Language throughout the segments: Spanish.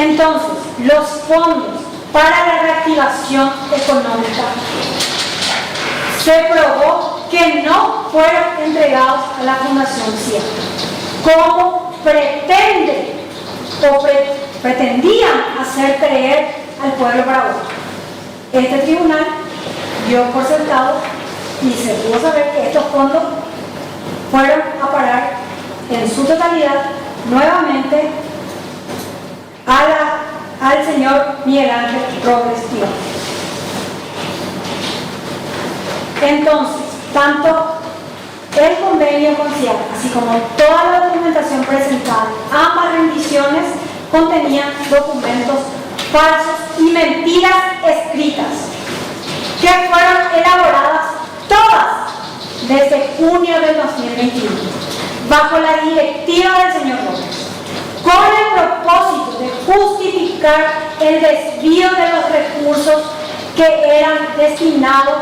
Entonces, los fondos para la reactivación económica se probó que no fueron entregados a la Fundación CIA, como pretendían hacer creer al pueblo paraguayo. Este tribunal dio por sentado y se pudo saber que estos fondos fueron a parar en su totalidad nuevamente al señor Miguel Ángel Robles Iván. Entonces, tanto el convenio con CIA, así como toda la documentación presentada, ambas rendiciones contenían documentos falsos y mentiras escritas que fueron elaboradas todas desde junio del 2021 bajo la directiva del señor Robles, con el propósito de justificar el desvío de los recursos que eran destinados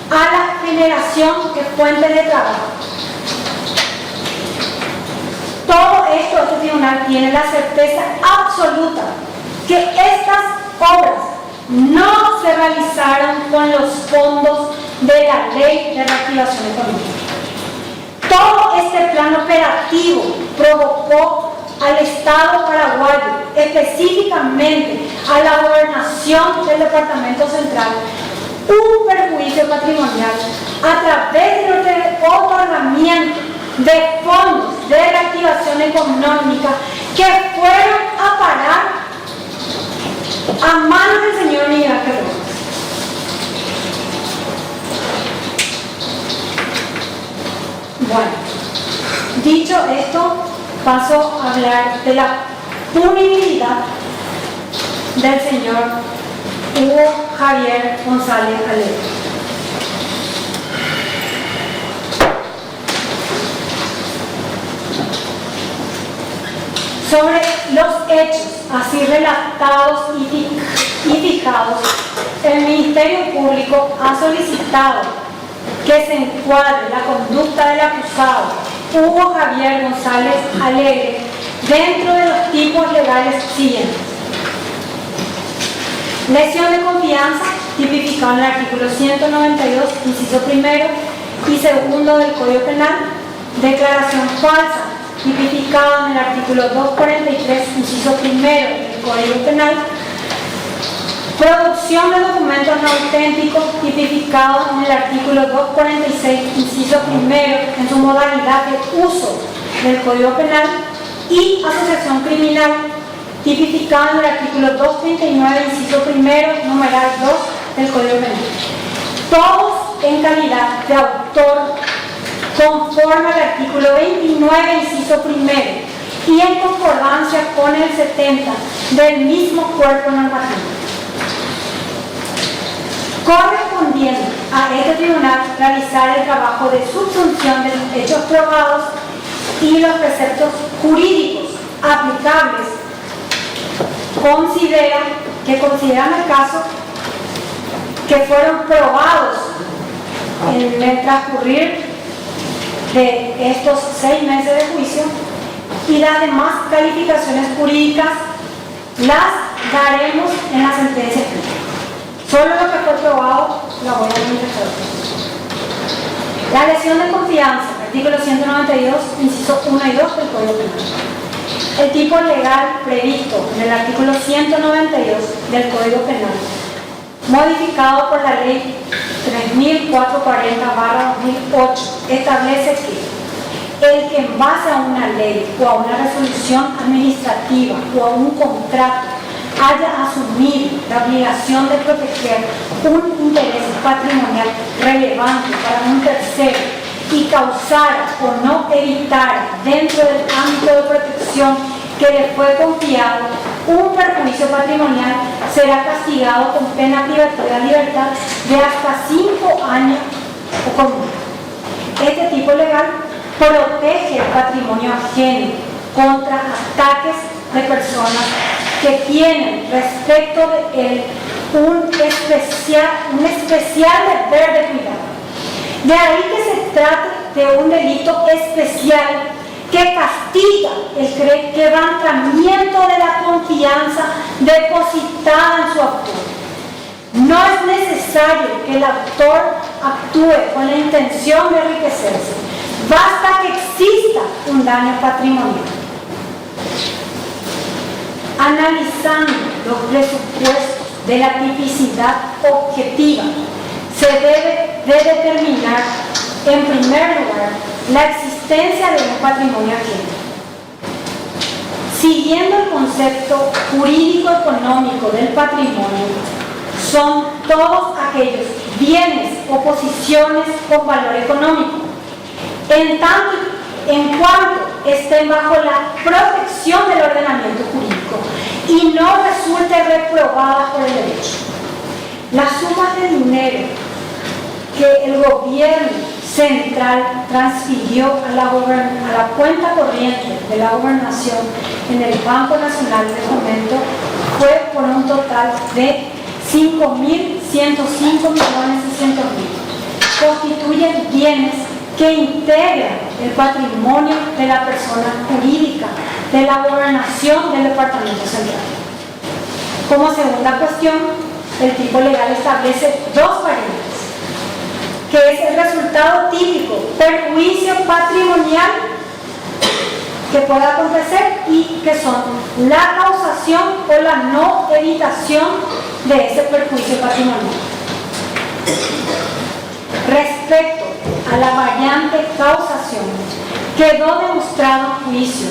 a la generación de fuentes de trabajo. Todo esto, este tribunal tiene la certeza absoluta que estas obras no se realizaron con los fondos de la Ley de Reactivación Económica. Todo este plan operativo provocó al Estado paraguayo, específicamente a la gobernación del Departamento Central, un perjuicio patrimonial a través del otorgamiento de fondos de reactivación económica que fueron a parar a manos del señor Miguel Ángel Robles. Bueno, dicho esto, paso a hablar de la punibilidad del señor Hugo Javier González Alegre. Sobre los hechos así relatados y fijados, el Ministerio Público ha solicitado que se encuadre la conducta del acusado Hugo Javier González Alegre dentro de los tipos legales siguientes: lesión de confianza, tipificado en el artículo 192, inciso primero y segundo del Código Penal; declaración falsa, tipificado en el artículo 243, inciso primero del Código Penal; producción de documentos no auténticos, tipificado en el artículo 246, inciso primero en su modalidad de uso del Código Penal; y asociación criminal, tipificado en el artículo 239, inciso primero, numeral 2 del Código Penal. Todos en calidad de autor conforme al artículo 29, inciso primero, y en concordancia con el 70 del mismo cuerpo normativo. Correspondiendo a este tribunal realizar el trabajo de subsunción de los hechos probados y los preceptos jurídicos aplicables, consideran el caso que fueron probados en el transcurrir de estos 6 meses de juicio, y las demás calificaciones jurídicas las daremos en la sentencia final. Solo lo que fue probado la voy a manifestar. La lesión de confianza, artículo 192, inciso 1 y 2 del Código Penal. El tipo legal previsto en el artículo 192 del Código Penal, modificado por la Ley 3440/2008, establece que el que en base a una ley o a una resolución administrativa o a un contrato haya asumido la obligación de proteger un interés patrimonial relevante para un tercero y causar o no evitar dentro del ámbito de protección que le fue confiado un perjuicio patrimonial, será castigado con pena privativa de libertad de hasta 5 años o con multa. Este tipo legal protege el patrimonio ajeno contra ataques de personas que tienen respecto de él un especial deber de cuidado. De ahí que se trate de un delito especial que castiga el quebrantamiento de la confianza No es necesario que el autor actúe con la intención de enriquecerse. Basta que exista un daño patrimonial. Analizando los presupuestos de la tipicidad objetiva, se debe de determinar, en primer lugar, la existencia de un patrimonio ajeno. Siguiendo el concepto jurídico-económico del patrimonio, son todos aquellos bienes o posiciones con valor económico, en cuanto estén bajo la protección del ordenamiento jurídico y no resulten reprobadas por el derecho. Las sumas de dinero que el gobierno central transfirió a la cuenta corriente de la gobernación en el Banco Nacional de Fomento fue por un total de 5.105.600.000. Constituyen bienes que integran el patrimonio de la persona jurídica de la gobernación del Departamento Central. Como segunda cuestión, el tipo legal establece dos variables, que es el resultado típico, perjuicio patrimonial que pueda acontecer y que son la causación o la no evitación de ese perjuicio patrimonial. Respecto a la variante causación, quedó demostrado en juicio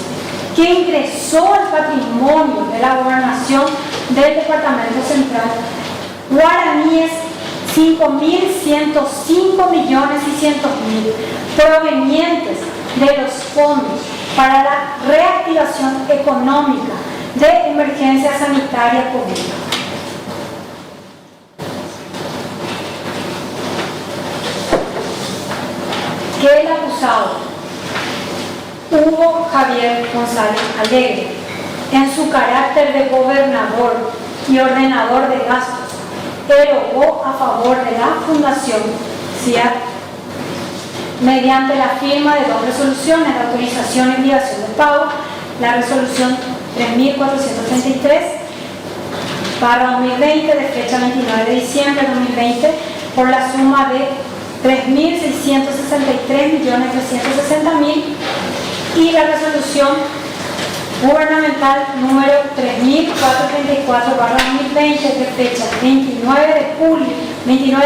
que ingresó al patrimonio de la gobernación del Departamento Central guaraníes 5.105.600.000 provenientes de los fondos para la reactivación económica de emergencia sanitaria pública. Que el acusado Hugo Javier González Alegre, en su carácter de gobernador y ordenador de gastos, erogó a favor de la Fundación CIAT mediante la firma de dos resoluciones de autorización y liquidación de pago, la resolución 3.433/2020 de fecha 29 de diciembre de 2020 por la suma de 3.663.360.000 y la resolución gubernamental número 3.434/2020 de fecha 29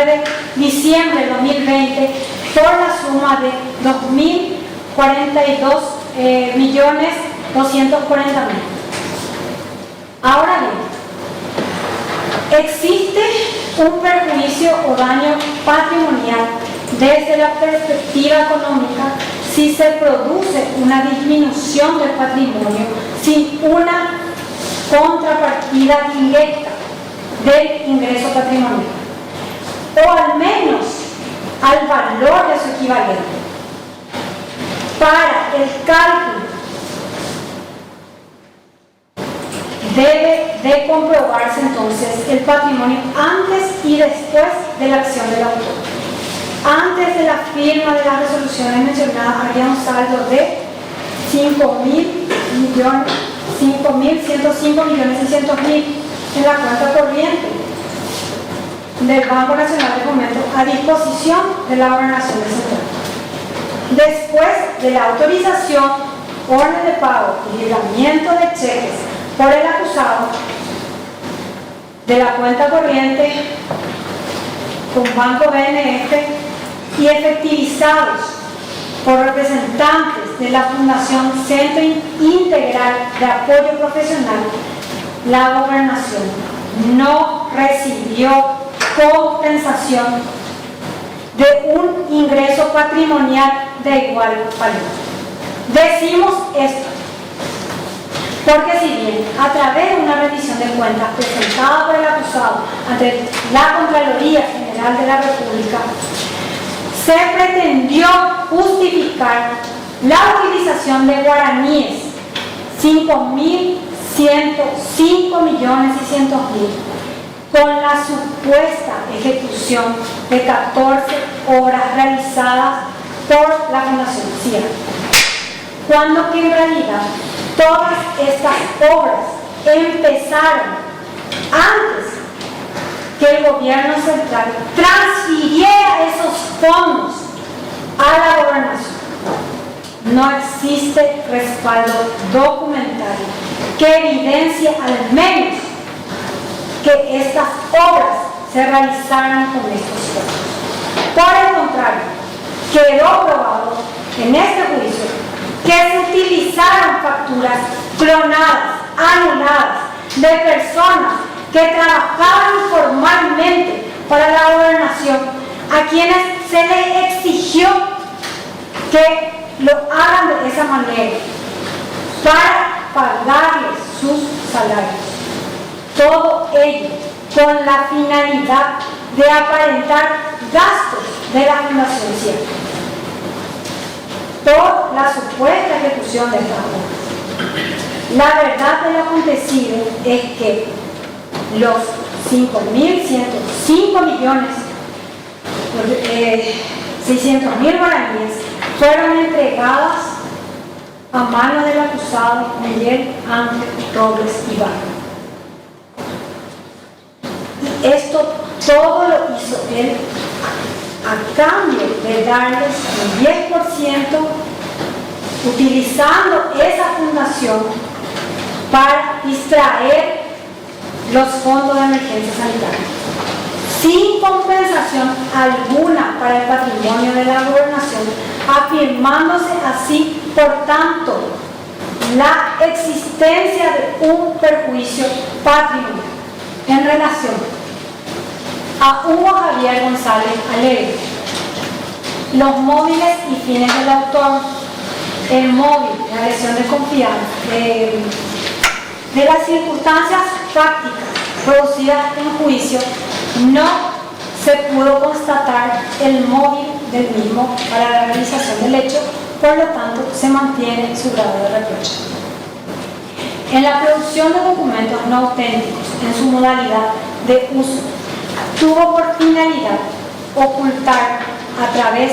de diciembre de 2020 por la suma de 2.042.240.000. Ahora bien, existe un perjuicio o daño patrimonial desde la perspectiva económica si se produce una disminución del patrimonio sin una contrapartida directa del ingreso patrimonial, o al menos al valor de su equivalente. Para el cálculo debe de comprobarse entonces el patrimonio antes y después de la acción del autor. Antes de la firma de las resoluciones mencionadas había un saldo de 5.105.600.000 en la cuenta corriente del Banco Nacional de Fomento a disposición de la Gobernación Central. Después de la autorización, orden de pago y libramiento de cheques por el acusado de la cuenta corriente con Banco BNF y efectivizados por representantes de la Fundación Centro Integral de Apoyo Profesional, la Gobernación no recibió compensación de un ingreso patrimonial de igual valor. Decimos esto porque si bien a través de una revisión de cuentas presentada por el acusado ante la Contraloría General de la República, se pretendió justificar la utilización de guaraníes 5.105.600.000 con la supuesta ejecución de 14 obras realizadas por la Fundación CIAT, cuando que en realidad todas estas obras empezaron antes que el gobierno central transfiriera esos fondos a la gobernación. No existe respaldo documental que evidencie al menos que estas obras se realizaran con estos fondos. Por el contrario, quedó probado en este juicio que se utilizaron facturas clonadas, anuladas, de personas que trabajaban formalmente para la gobernación, a quienes se les exigió que lo hagan de esa manera para pagarles sus salarios. Todo ello con la finalidad de aparentar gastos de la Fundación CIEP por la supuesta ejecución de estas obras. La verdad del acontecido es que los 5.105 millones 600.000 guaraníes fueron entregadas a manos del acusado Miguel Ángel Robles Ibarra. Y esto todo lo hizo él a cambio de darles el 10%, utilizando esa fundación para distraer los fondos de emergencia sanitaria, sin compensación alguna para el patrimonio de la gobernación, afirmándose así, por tanto, la existencia de un perjuicio patrimonial en relación a Hugo Javier González Alegre. Los móviles y fines del autor, el móvil, la lesión de confianza, de las circunstancias fácticas producidas en juicio, no se pudo constatar el móvil del mismo para la realización del hecho, por lo tanto se mantiene su grado de reproche. En la producción de documentos no auténticos en su modalidad de uso, tuvo por finalidad ocultar a través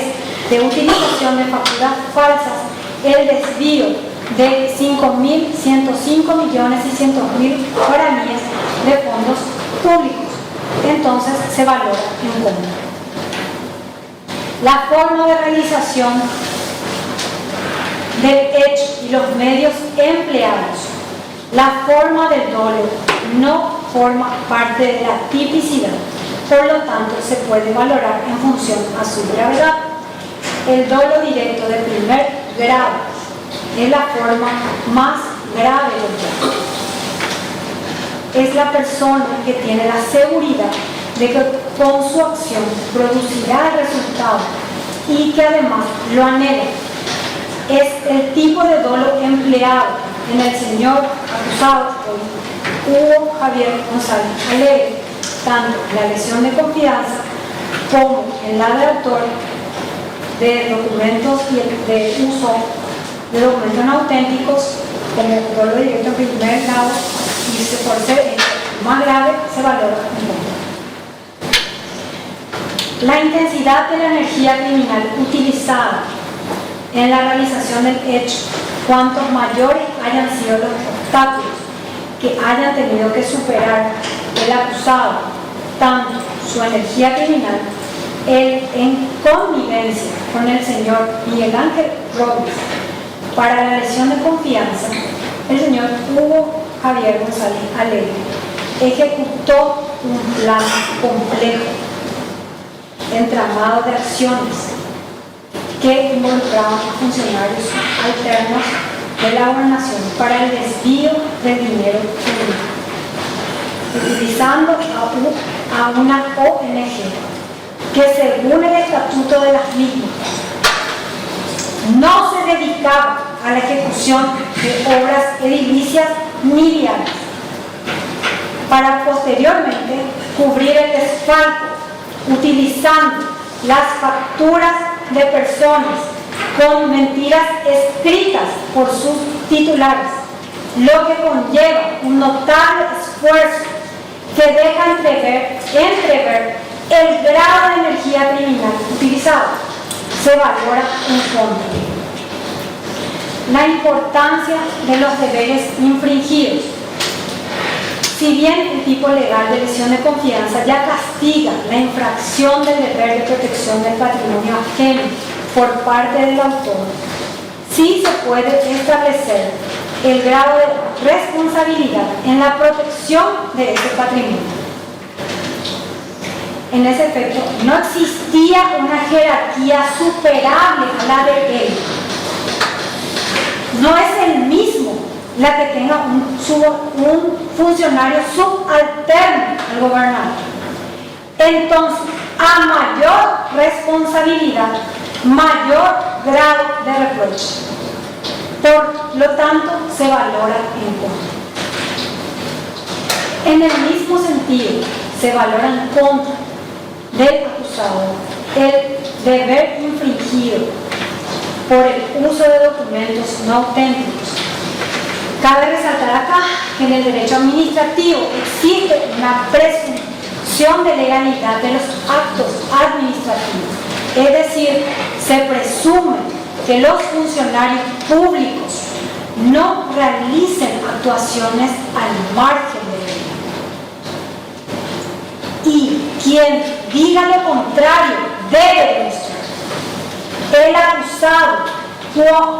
de utilización de facturas falsas el desvío de 5.105.600.000 guaraníes de fondos públicos. Entonces se valora en contra. La forma de realización del hecho y los medios empleados, la forma del dolo no forma parte de la tipicidad, por lo tanto se puede valorar en función a su gravedad. El dolo directo de primer grado es la forma más grave del delito. Es la persona que tiene la seguridad de que con su acción producirá el resultado y que además lo anhela. Es el tipo de dolo empleado en el señor acusado Hugo Javier González Alegre, tanto en la lesión de confianza como en la de autor de documentos y de uso de documentos no auténticos, como dolo directo en primer grado, y por ser más grave se valora en contra. La intensidad de la energía criminal utilizada en la realización del hecho, cuantos mayores hayan sido los obstáculos que hayan tenido que superar el acusado, tanto su energía criminal, él en connivencia con el señor Miguel Ángel Robles para la lesión de confianza, el señor Hugo Javier González Alegre ejecutó un plan complejo, entramado de acciones que involucraban a funcionarios alternos de la gobernación para el desvío del dinero público, utilizando a una ONG que, según el estatuto de las mismas, no se dedicaba a la ejecución de obras edilicias ni viales, para posteriormente cubrir el desfalco utilizando las facturas de personas con mentiras escritas por sus titulares, lo que conlleva un notable esfuerzo que deja entrever el grado de energía criminal utilizado. Se valora en contra. La importancia de los deberes infringidos. Si bien el tipo legal de lesión de confianza ya castiga la infracción del deber de protección del patrimonio ajeno por parte del autor, sí se puede establecer el grado de responsabilidad en la protección de ese patrimonio. En ese efecto, no existía una jerarquía superable a la de él. No es el mismo la que tenga un funcionario subalterno al gobernador. Entonces, a mayor responsabilidad, mayor grado de reproche. Por lo tanto, se valora en contra. En el mismo sentido, se valora en contra del acusado el deber infringido por el uso de documentos no auténticos. Cabe resaltar acá que en el derecho administrativo existe una presunción de legalidad de los actos administrativos, es decir, se presume que los funcionarios públicos no realicen actuaciones al margen de la ley. Y quien diga lo contrario debe demostrar. El acusado,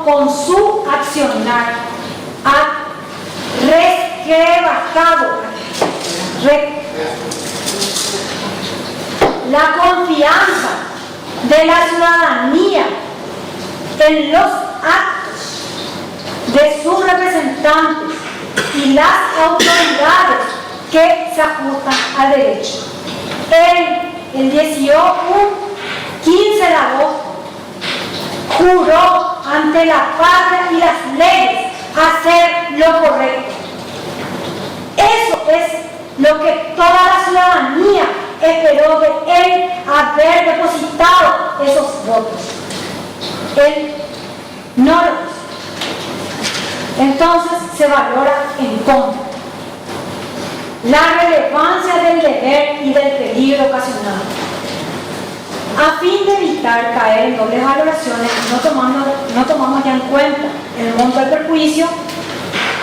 con su accionar, ha rebajado la confianza de la ciudadanía en los actos de sus representantes y las autoridades que se ajustan al derecho. El 15 de agosto juró ante la patria y las leyes hacer lo correcto. Eso es lo que toda la ciudadanía esperó de él haber depositado esos votos. Él no lo hizo. Entonces se valora en contra la relevancia del deber y del peligro ocasionado. A fin de evitar caer en dobles valoraciones, no tomamos ya en cuenta el monto del perjuicio,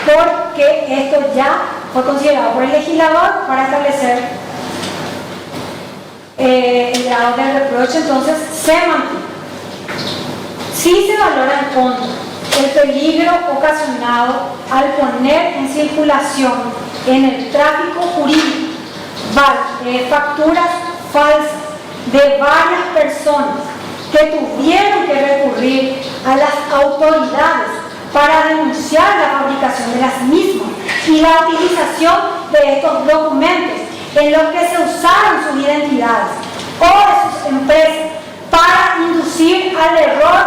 porque esto ya fue considerado por el legislador para establecer el grado de reproche, entonces se mantiene. Sí se valora en contra el peligro ocasionado al poner en circulación en el tráfico jurídico facturas falsas de varias personas que tuvieron que recurrir a las autoridades para denunciar la fabricación de las mismas y la utilización de estos documentos en los que se usaron sus identidades o de sus empresas para inducir al error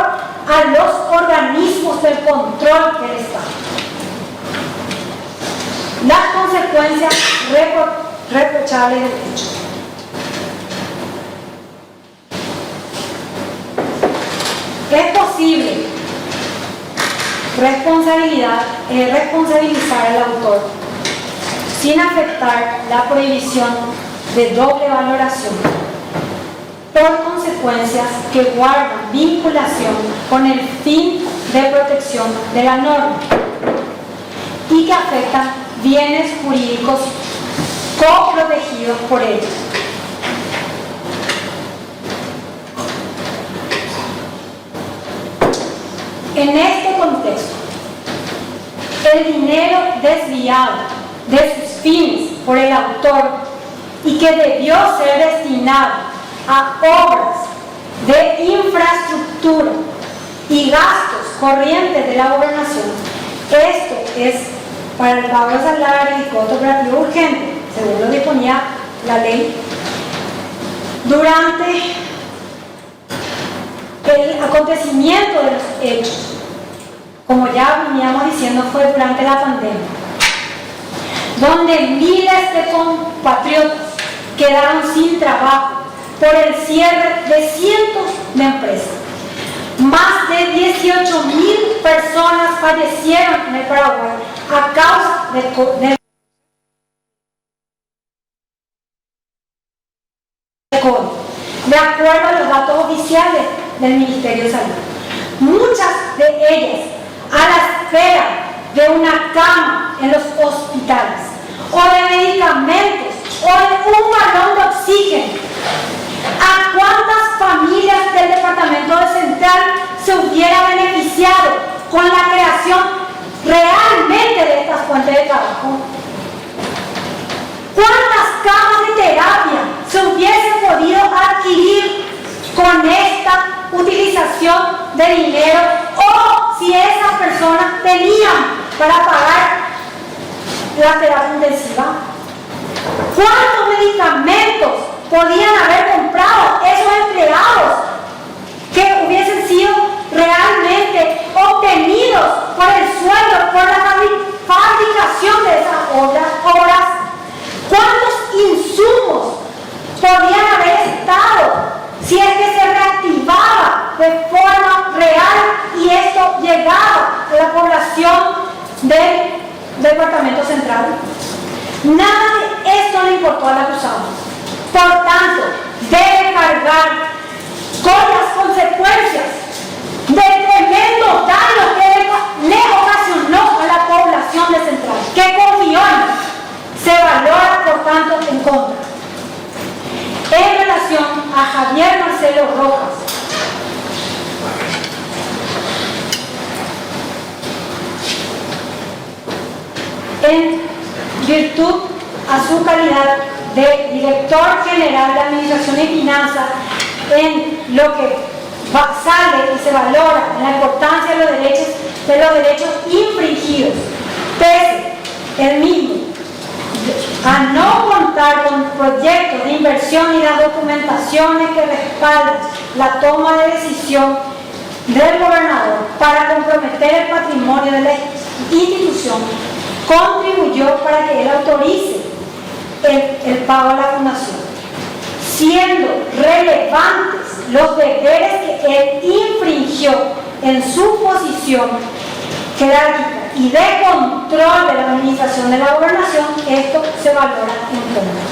a los organismos del control del Estado. Las consecuencias reprochables del hecho. Es posible responsabilizar al autor sin afectar la prohibición de doble valoración por consecuencias que guardan vinculación con el fin de protección de la norma y que afectan bienes jurídicos coprotegidos por ellos. En este contexto, el dinero desviado de sus fines por el autor y que debió ser destinado a obras de infraestructura y gastos corrientes de la gobernación, esto es para el pago de salarios y costo operativo urgente, según lo disponía la ley, durante el acontecimiento de los hechos, como ya veníamos diciendo, fue durante la pandemia, donde miles de compatriotas quedaron sin trabajo por el cierre de cientos de empresas. Más de 18,000 personas fallecieron en el Paraguay a causa de COVID. De acuerdo a los datos oficiales del Ministerio de Salud, muchas de ellas a la espera de una cama en los hospitales o de con esta utilización de dinero o si esas personas tenían para pagar la terapia intensiva. ¿Cuántos medicamentos podían haber comprado esos empleados que hubiesen sido realmente obtenidos por el sueldo, por la fabricación de esas obras? ¿Cuántos insumos podían haber estado si es que se reactivaba de forma real y esto llegaba a la población del Departamento Central? Nada de esto le importó al acusado. Por tanto, debe cargar con las consecuencias del tremendo daño que le ocasionó a la población de Central, que confió en él. Se valora, por tanto, en contra. En relación a Javier Marcelo Rojas, en virtud a su calidad de director general de Administración y Finanzas, en lo que sale y se valora en la importancia de los derechos infringidos, pese el mismo a no contar con proyectos de inversión y las documentaciones que respaldan la toma de decisión del gobernador para comprometer el patrimonio de la institución, contribuyó para que él autorice el pago a la fundación, siendo relevantes los deberes que él infringió en su posición jerárquica y de control de la administración de la gobernación. Esto se valora en contra.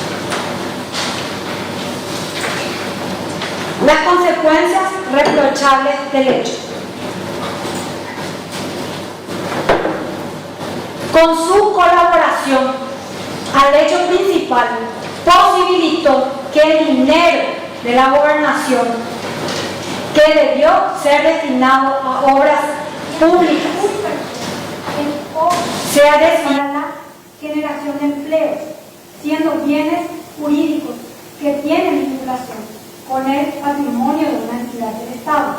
Las consecuencias reprochables del hecho. Con su colaboración al hecho principal, posibilitó que el dinero de la gobernación, que debió ser destinado a obras públicas, sea destinado a la generación de empleos, siendo bienes jurídicos que tienen vinculación con el patrimonio de una entidad del Estado,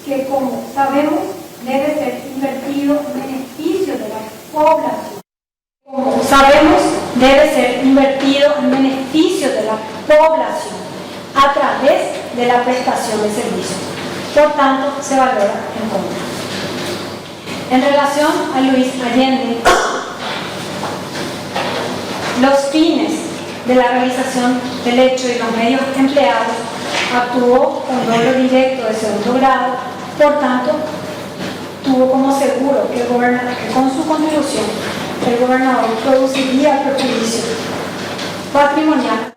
que, como sabemos, debe ser invertido en beneficio de la población. Como sabemos, debe ser invertido en beneficio de la población a través de la prestación de servicios. Por tanto, se valora en contra. En relación a Luis Allende, los fines de la realización del hecho y los medios empleados actuó con dolo directo de segundo grado, por tanto, tuvo como seguro que con su contribución el gobernador produciría perjuicio patrimonial.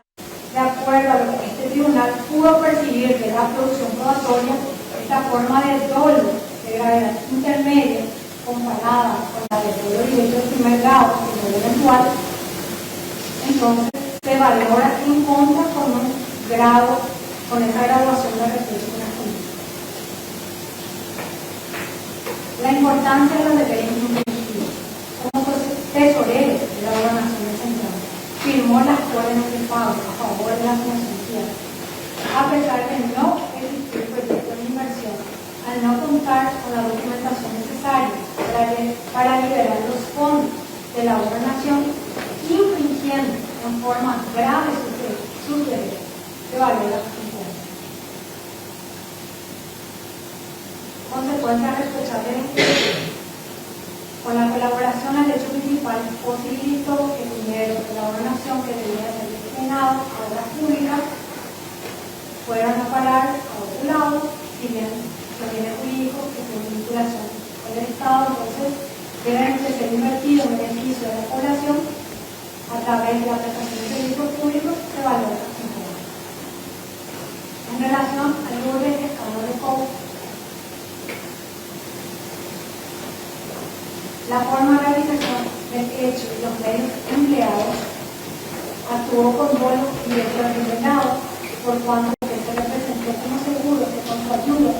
De acuerdo a lo que este tribunal pudo percibir de la producción probatoria, esta forma de dolo de gravedad intermedia comparada con la de dolo directo de primer grado, que no es eventual, entonces se valora en contra con un grado, con esa graduación de recursos en la justicia. La importancia de los deberes infringidos. Como tesorero de la gobernación central, firmó las órdenes de pago a favor de la financiación, a pesar de no existir proyecto de inversión, al no contar con la documentación necesaria para liberar los fondos de la gobernación, infringiendo en forma grave sus derechos de valor a su cuenta. Consecuencias reprochables. Con la colaboración al hecho principal, posibilitó que el dinero de la gobernación que debía ser destinado a obras públicas fueran a parar a otro lado, si bien los bienes jurídicos que tienen vinculación con el Estado, entonces deben ser invertidos en beneficio de la población a través de la prestación de servicios públicos que valoran en contra. En relación al orden de escándalo de cobro, la forma de realización del hecho y los medios empleados actuó con dolo directo al condenado, por cuanto que se representó como seguro que con su ayuda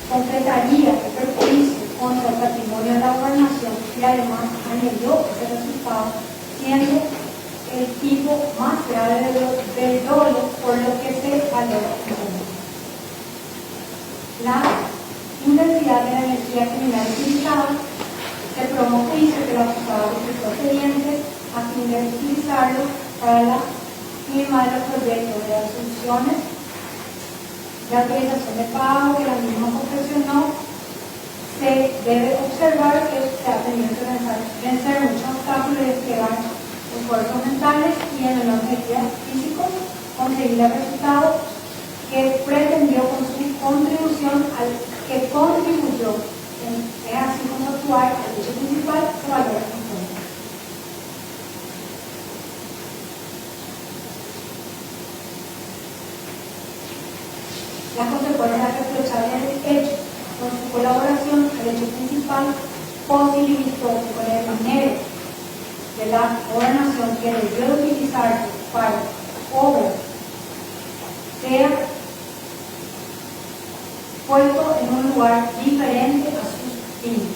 concretaría el perjuicio contra el patrimonio de la gobernación y además añadió ese resultado, siendo el tipo más grave del dolo, por lo que se valora en contra. la intensidad de la energía criminal utilizada, se probó juicio que el acusado resultó procediente a fin de utilizarlo para la firma de los proyectos de las soluciones de autorización de pago que la misma confeccionó. Se debe observar que se ha tenido que vencer muchos obstáculos y desplegar esfuerzos mentales y en el objetivo físico conseguir el resultado que pretendió con su contribución al que contribuyó es así como actuar al hecho principal se valora en cuenta. Las consecuencias reprochables del hecho con su colaboración al hecho principal posibilitó que con el dinero de la gobernación que debió utilizarse para obras sea puesto en un lugar diferente a sus fines.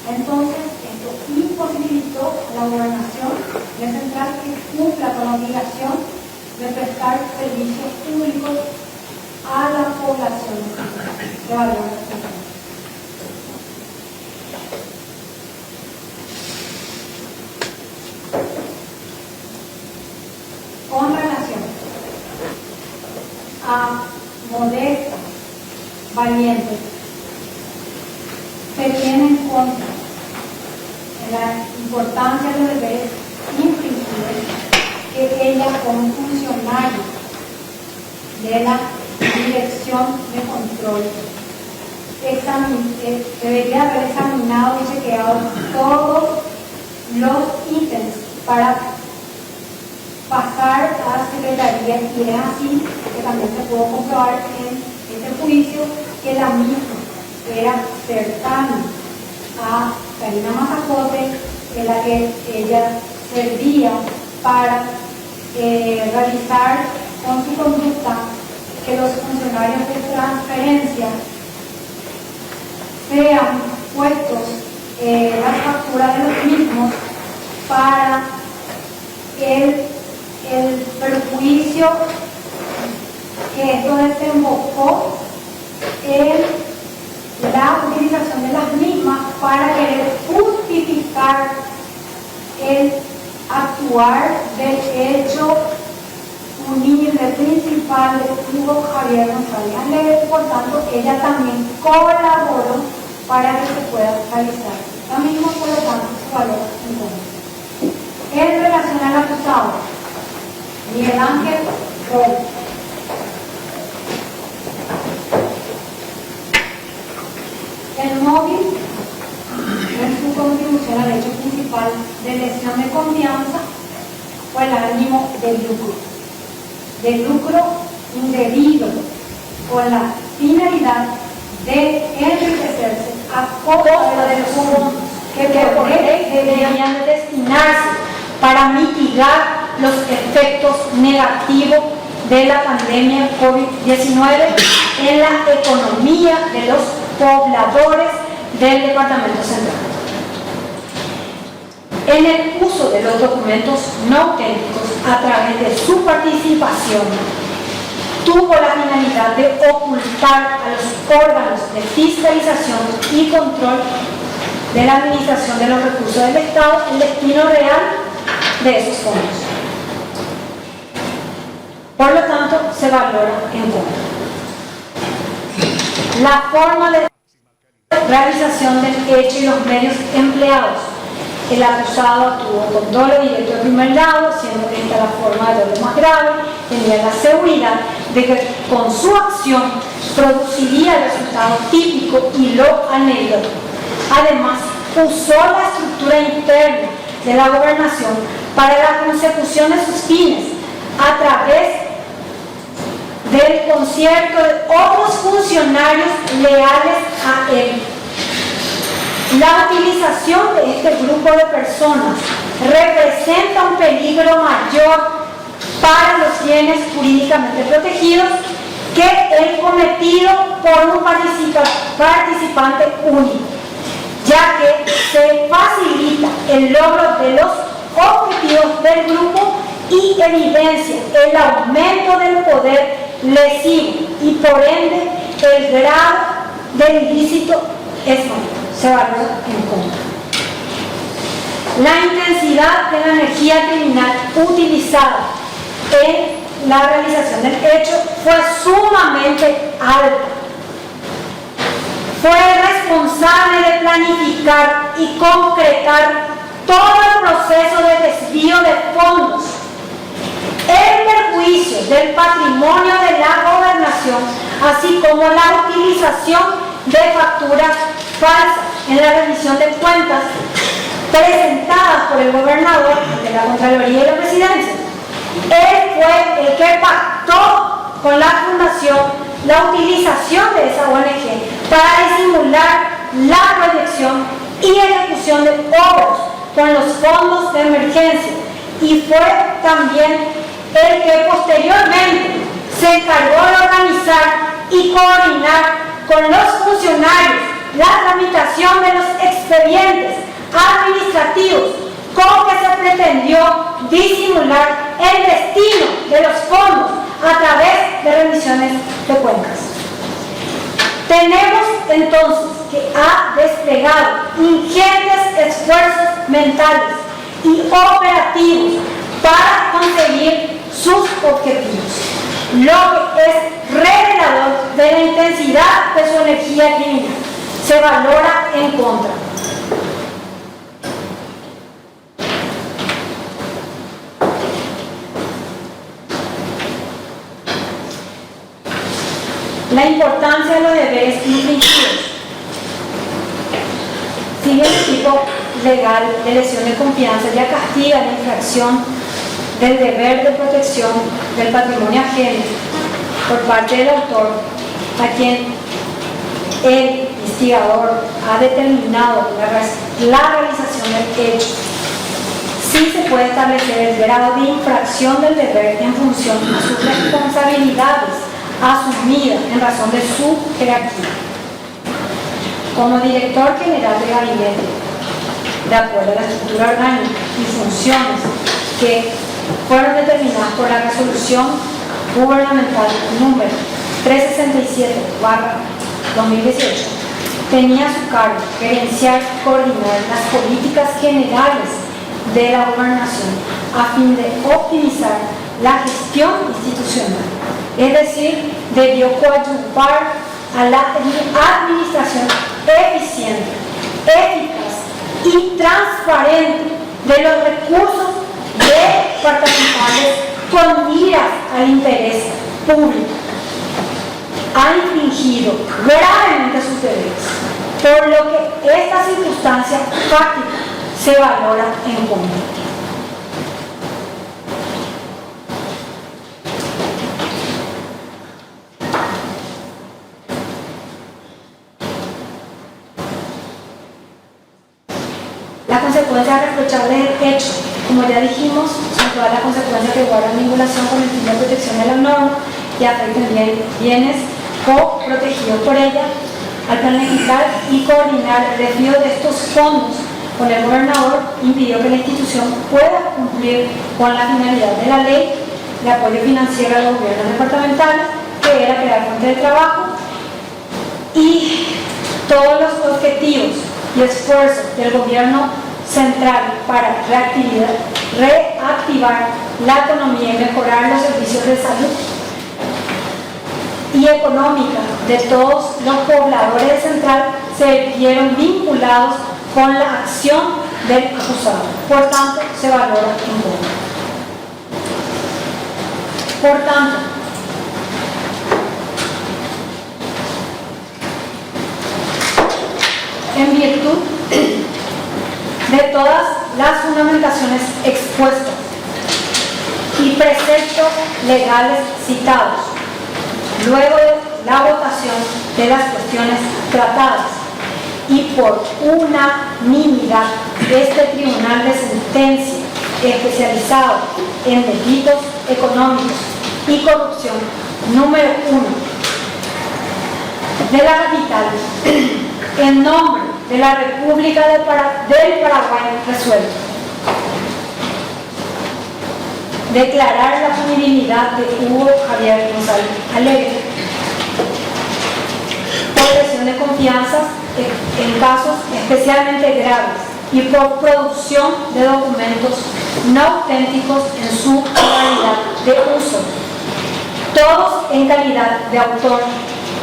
Entonces, esto imposibilitó a la gobernación de central que cumpla con la obligación de prestar servicios públicos a la población de valor. Con relación a Modesta Valiente, se tiene en cuenta la importancia de los deberes infringidos que ella como funcionario de la Dirección de Control debería haber examinado y chequeado todos los ítems para pasar a la Secretaría, y es así que también se pudo comprobar en este juicio que la misma era cercana a Karina Mazacote, en la que ella servía para realizar con su conducta que los funcionarios de transferencia sean puestos las facturas de los mismos para el perjuicio que esto desembocó en la utilización de las mismas para querer justificar el actuar del hecho punible principal de Hugo Javier González Alegre. Por tanto, ella también colaboró para que se pueda realizar. Lo mismo, por lo tanto, su valor en contra. En relación al acusado, Miguel Ángel Robles, el móvil en su contribución al hecho principal de lesión de confianza o el ánimo de lucro indebido con la finalidad de enriquecerse a costa de los fondos que por ley deberían de destinarse para mitigar los efectos negativos de la pandemia COVID-19 en la economía de los pobladores del Departamento Central. En el uso de los documentos no auténticos a través de su participación, tuvo la finalidad de ocultar a los órganos de fiscalización y control de la administración de los recursos del Estado el destino real de esos fondos. Por lo tanto, se valora en contra. La forma de realización del hecho y los medios empleados. El acusado actuó con dolo directo de primer grado, siendo que esta la forma de dolo más grave, tenía la seguridad de que con su acción produciría el resultado típico y lo anhelado. Además, usó la estructura interna de la gobernación para la consecución de sus fines a través del concierto de otros funcionarios leales a él. La utilización de este grupo de personas representa un peligro mayor para los bienes jurídicamente protegidos que el cometido por un participante único, ya que se facilita el logro de los objetivos del grupo y evidencia el aumento del poder lesivo y por ende el grado del ilícito es mayor, se valora en contra. La intensidad de la energía criminal utilizada en la realización del hecho fue sumamente alta. Fue responsable de planificar y concretar todo el proceso de desvío de fondos en perjuicio del patrimonio de la gobernación, así como la utilización de facturas falsas en la rendición de cuentas presentadas por el gobernador de la Contraloría y la Presidencia. Él fue el que pactó con la Fundación la utilización de esa ONG para disimular la proyección y ejecución de obras con los fondos de emergencia, y fue también el que posteriormente se encargó de organizar y coordinar con los funcionarios la tramitación de los expedientes administrativos con que se pretendió disimular el destino de los fondos a través de rendiciones de cuentas. Tenemos entonces que ha desplegado ingentes esfuerzos mentales y operativos para conseguir sus objetivos, lo que es revelador de la intensidad de su energía criminal. Se valora en contra. La importancia de los deberes infringidos. Si el tipo legal de lesión de confianza ya castiga la infracción del deber de protección del patrimonio ajeno por parte del autor, a quien el instigador ha determinado la realización del hecho, sí se puede establecer el grado de infracción del deber en función a sus responsabilidades asumidas en razón de su jerarquía. Como director general de gabinete, de acuerdo a la estructura orgánica y funciones que fueron determinadas por la resolución gubernamental número 367/2018, tenía a su cargo gerenciar y coordinar las políticas generales de la gobernación a fin de optimizar la gestión institucional, es decir, debió coadyuvar a la administración eficiente, eficaz y transparente de los recursos de participantes con miras al interés público. Ha infringido gravemente sus deberes, por lo que esta circunstancia fáctica se valora en contra. Las consecuencias reprochables del hecho, como ya dijimos, son todas las consecuencias que guardan vinculación con el fin de protección de la norma y afectan bienes co-protegidos por ella. Al planificar y coordinar el desvío de estos fondos con el gobernador, impidió que la institución pueda cumplir con la finalidad de la ley de apoyo financiero a los gobiernos departamentales, que era crear fuentes de trabajo, y todos los objetivos y esfuerzos del gobierno central para reactivar la economía y mejorar los servicios de salud y económica de todos los pobladores de Central se vieron vinculados con la acción del acusado. Por tanto, se valora en contra. Por tanto, en virtud de todas las fundamentaciones expuestas y preceptos legales citados, luego de la votación de las cuestiones tratadas y por unanimidad este Tribunal de Sentencia especializado en delitos económicos y corrupción número 1 de la capital, en nombre de la República del Paraguay, resuelto declarar la punibilidad de Hugo Javier González Alegre, por lesión de confianza en casos especialmente graves y por producción de documentos no auténticos en su modalidad de uso, todos en calidad de autor,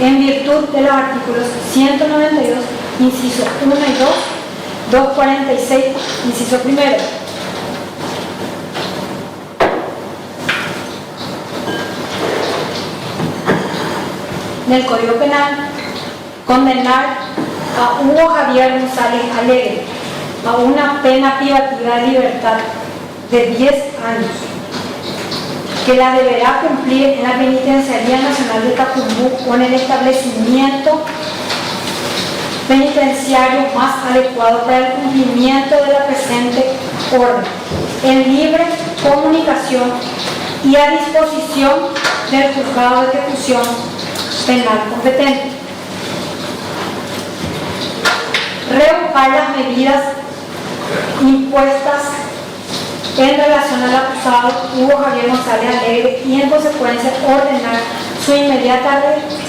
en virtud de los artículos 192, inciso 1 y 2, 246, inciso primero. Del Código Penal, condenar a Hugo Javier González Alegre a una pena privativa de libertad de 10 años, que la deberá cumplir en la Penitenciaría Nacional de Tacumbú o en el establecimiento penitenciario más adecuado para el cumplimiento de la presente orden, en libre comunicación y a disposición del juzgado de ejecución penal competente. Revocar las medidas impuestas en relación al acusado Hugo Javier González Alegre y en consecuencia ordenar su inmediata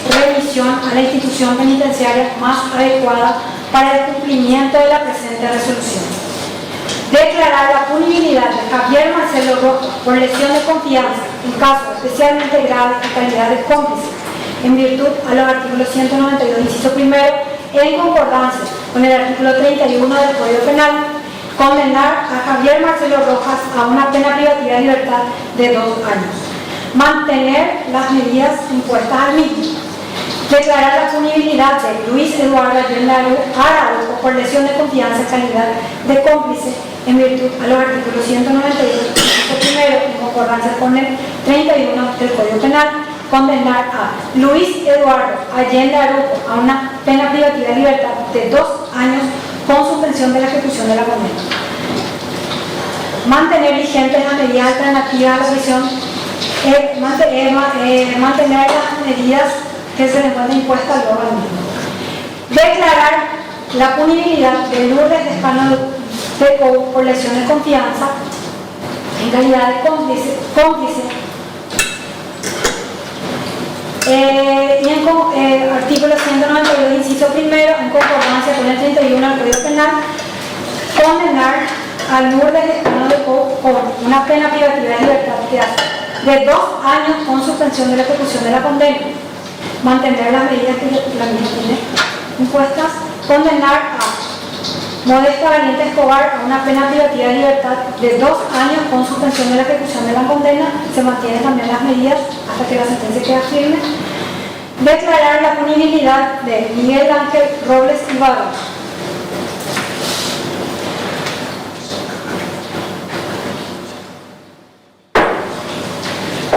remisión a la institución penitenciaria más adecuada para el cumplimiento de la presente resolución. Declarar la punibilidad de Javier Marcelo Rojas por lesión de confianza en casos especialmente graves en calidad de cómplice, en virtud a los artículos 192, inciso primero, en concordancia con el artículo 31 del Código Penal, condenar a Javier Marcelo Rojas a una pena privativa de libertad de 2 años, mantener las medidas impuestas al mismo, declarar la punibilidad de Luis Eduardo Allende Araujo por lesión de confianza en calidad de cómplice, en virtud a los artículos 192, inciso primero, en concordancia con el 31 del Código Penal, condenar a Luis Eduardo Allende Araujo a una pena privativa de libertad de 2 años con suspensión de la ejecución de la condena. Mantener vigentes las medidas alternativas a la prisión, mantener las medidas que se le encuentran impuestas luego al mismo. Declarar la punibilidad de Lourdes Descano de Cou por lesión de confianza en calidad de cómplice y en artículo 192, inciso primero, en concordancia con el 31 del Código Penal, condenar a Lourdes Descano de Cou con una pena privativa de libertad de 2 años con suspensión de la ejecución de la condena, mantener las medidas que la misma tiene impuestas, condenar a Modesta Valiente Escobar a una pena privativa de libertad de 2 años con suspensión de la ejecución de la condena, se mantienen también las medidas hasta que la sentencia quede firme. Declarar la punibilidad de Miguel Ángel Robles Ibarra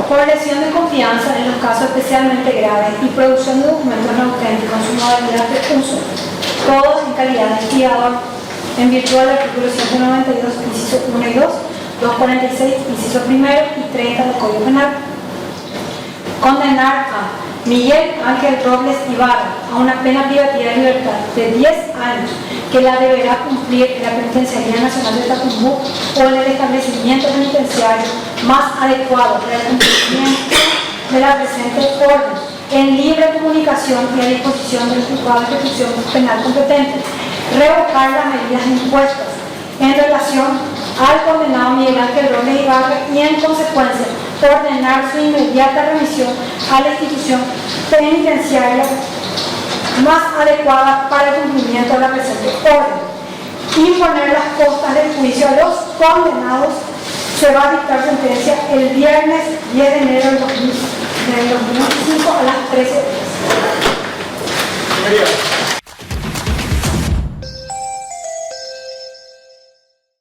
por lesión de confianza en los casos especialmente graves y producción de documentos no auténticos en su modalidad de uso, todos en calidad de investigador, en virtud del artículo 192, inciso 1 y 2, 246, inciso primero y 30 del Código Penal. Condenar a Miguel Ángel Robles Ibarra a una pena privativa de libertad de 10 años que la deberá cumplir en la Penitenciaría Nacional de Tacumbú o en el establecimiento penitenciario más adecuado para el cumplimiento de la presente orden, en libre comunicación y a disposición del juzgado de ejecución penal competente. Revocar las medidas impuestas en relación al condenado Miguel Ángel Robles Ibarra y en consecuencia ordenar su inmediata remisión a la institución penitenciaria más adecuada para el cumplimiento de la presente orden. Imponer las costas del juicio a los condenados. Se va a dictar sentencia el viernes 10 de enero del 2025 a las 13 horas.